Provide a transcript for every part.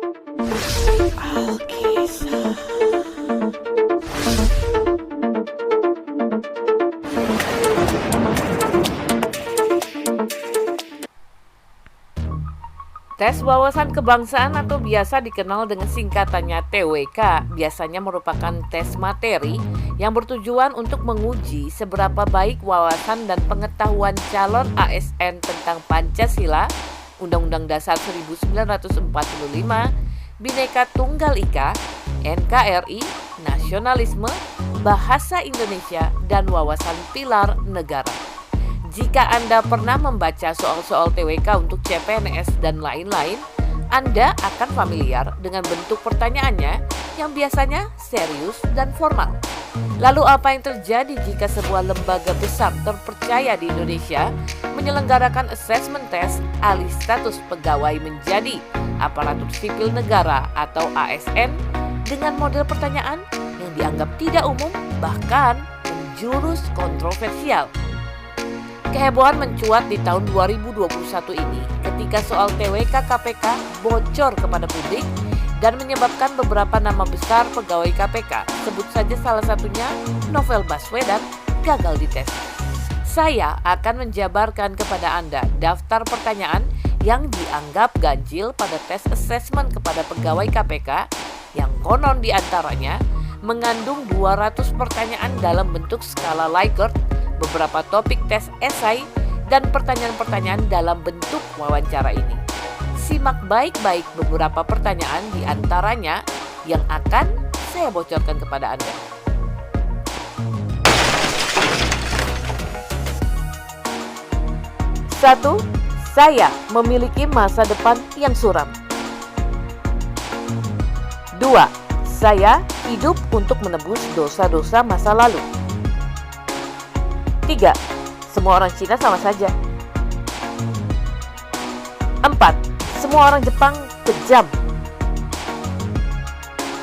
Alkisah. Tes wawasan kebangsaan atau biasa dikenal dengan singkatannya TWK biasanya merupakan tes materi yang bertujuan untuk menguji seberapa baik wawasan dan pengetahuan calon ASN tentang Pancasila, Undang-Undang Dasar 1945, Bhinneka Tunggal Ika, NKRI, nasionalisme, bahasa Indonesia, dan wawasan pilar negara. Jika Anda pernah membaca soal-soal TWK untuk CPNS dan lain-lain, Anda akan familiar dengan bentuk pertanyaannya yang biasanya serius dan formal. Lalu apa yang terjadi jika sebuah lembaga besar terpercaya di Indonesia menyelenggarakan assessment test alih status pegawai menjadi aparatur sipil negara atau ASN dengan model pertanyaan yang dianggap tidak umum bahkan menjurus kontroversial? Kehebohan mencuat di tahun 2021 ini ketika soal TWK KPK bocor kepada publik dan menyebabkan beberapa nama besar pegawai KPK, sebut saja salah satunya Novel Baswedan, gagal dites. Saya akan menjabarkan kepada Anda daftar pertanyaan yang dianggap ganjil pada tes assessment kepada pegawai KPK yang konon diantaranya mengandung 200 pertanyaan dalam bentuk skala Likert, beberapa topik tes esai, dan pertanyaan-pertanyaan dalam bentuk wawancara ini. Simak baik-baik beberapa pertanyaan di antaranya yang akan saya bocorkan kepada Anda. Satu, saya memiliki masa depan yang suram. 2. Saya hidup untuk menebus dosa-dosa masa lalu. 3. Semua orang Cina sama saja. 4. Semua orang Jepang kejam.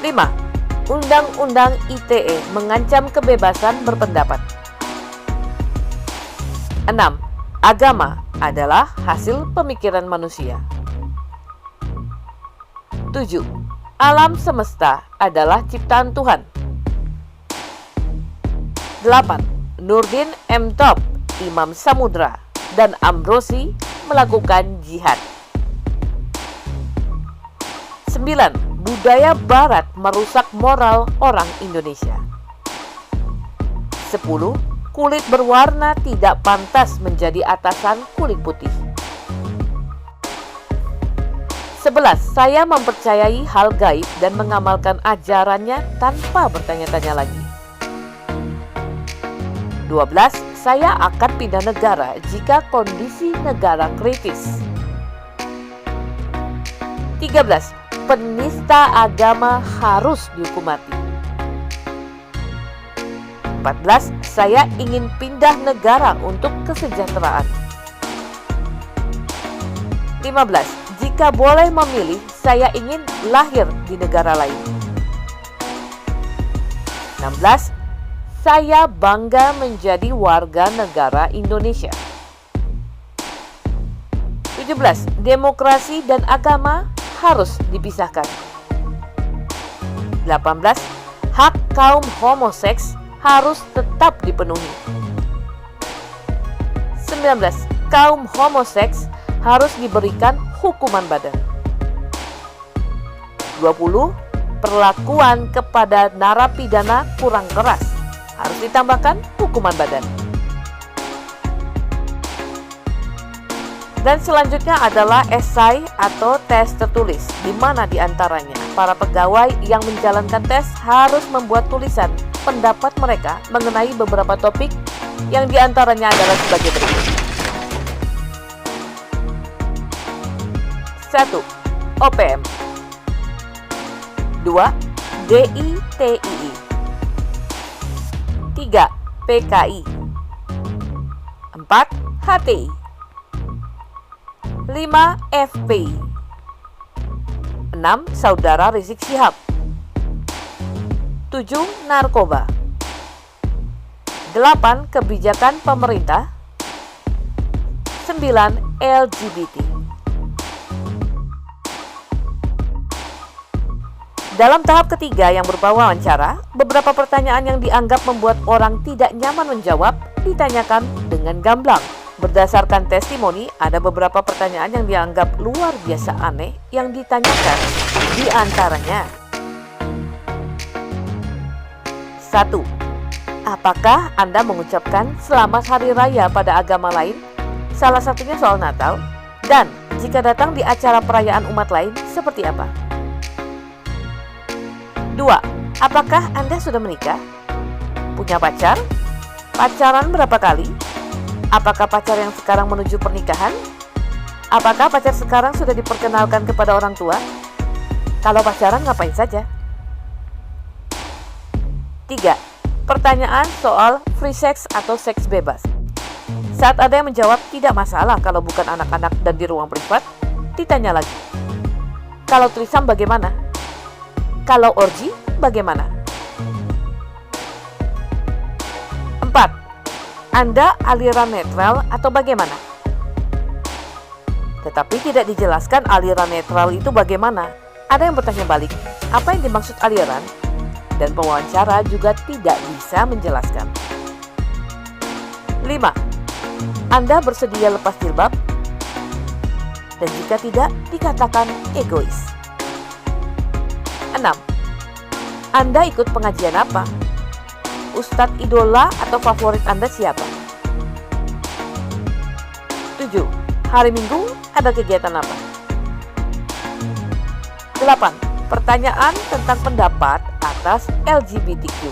5. Undang-undang ITE mengancam kebebasan berpendapat. 6. Agama adalah hasil pemikiran manusia. 7. Alam semesta adalah ciptaan Tuhan. 8. Nurdin M. Top, Imam Samudra, dan Ambrosi melakukan jihad. 9. Budaya Barat merusak moral orang Indonesia. 10. Kulit berwarna tidak pantas menjadi atasan kulit putih. 11. Saya mempercayai hal gaib dan mengamalkan ajarannya tanpa bertanya-tanya lagi. 12. Saya akan pindah negara jika kondisi negara kritis. 13. Penista agama harus dihukum mati. 14. Saya ingin pindah negara untuk kesejahteraan. 15. Jika boleh memilih, saya ingin lahir di negara lain. 16. Saya bangga menjadi warga negara Indonesia. 17. Demokrasi dan agama harus dipisahkan. 18. Hak kaum homoseks harus tetap dipenuhi. 19. Kaum homoseks harus diberikan hukuman badan. 20. Perlakuan kepada narapidana kurang keras harus ditambahkan hukuman badan. Dan selanjutnya adalah esai atau tes tertulis, di mana diantaranya para pegawai yang menjalankan tes harus membuat tulisan pendapat mereka mengenai beberapa topik yang diantaranya adalah sebagai berikut. 1. OPM. 2. DITII. 3. PKI. 4. HTI. 5. FPI. 6. Saudara Rizik Syihab. 7. Narkoba. 8. Kebijakan pemerintah. 9. LGBT. Dalam tahap ketiga yang berupa wawancara, beberapa pertanyaan yang dianggap membuat orang tidak nyaman menjawab ditanyakan dengan gamblang. Berdasarkan testimoni, ada beberapa pertanyaan yang dianggap luar biasa aneh yang ditanyakan. Di antaranya, 1. Apakah Anda mengucapkan selamat hari raya pada agama lain? Salah satunya soal Natal. Dan jika datang di acara perayaan umat lain, seperti apa? 2. Apakah Anda sudah menikah? Punya pacar? Pacaran berapa kali? Apakah pacar yang sekarang menuju pernikahan? Apakah pacar sekarang sudah diperkenalkan kepada orang tua? Kalau pacaran ngapain saja? 3. Pertanyaan soal free sex atau seks bebas. Saat ada yang menjawab tidak masalah kalau bukan anak-anak dan di ruang privat, ditanya lagi. Kalau threesome bagaimana? Kalau orgi bagaimana? 4. Anda aliran netral atau bagaimana? Tetapi tidak dijelaskan aliran netral itu bagaimana. Ada yang bertanya balik, apa yang dimaksud aliran? Dan pewawancara juga tidak bisa menjelaskan. 5. Anda bersedia lepas jilbab? Dan jika tidak, dikatakan egois. 6. Anda ikut pengajian apa? Ustadz idola atau favorit Anda siapa? 7. Hari Minggu ada kegiatan apa? 8. Pertanyaan tentang pendapat atas LGBTQ.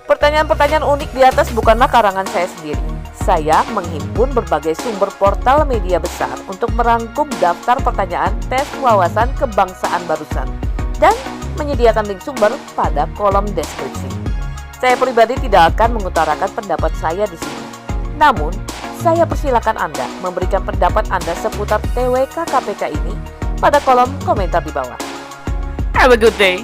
Pertanyaan-pertanyaan unik di atas bukanlah karangan saya sendiri. Saya menghimpun berbagai sumber portal media besar untuk merangkum daftar pertanyaan tes wawasan kebangsaan barusan dan menyediakan link sumber pada kolom deskripsi. Saya pribadi tidak akan mengutarakan pendapat saya di sini. Namun, saya persilakan Anda memberikan pendapat Anda seputar TWK KPK ini pada kolom komentar di bawah. Have a good day.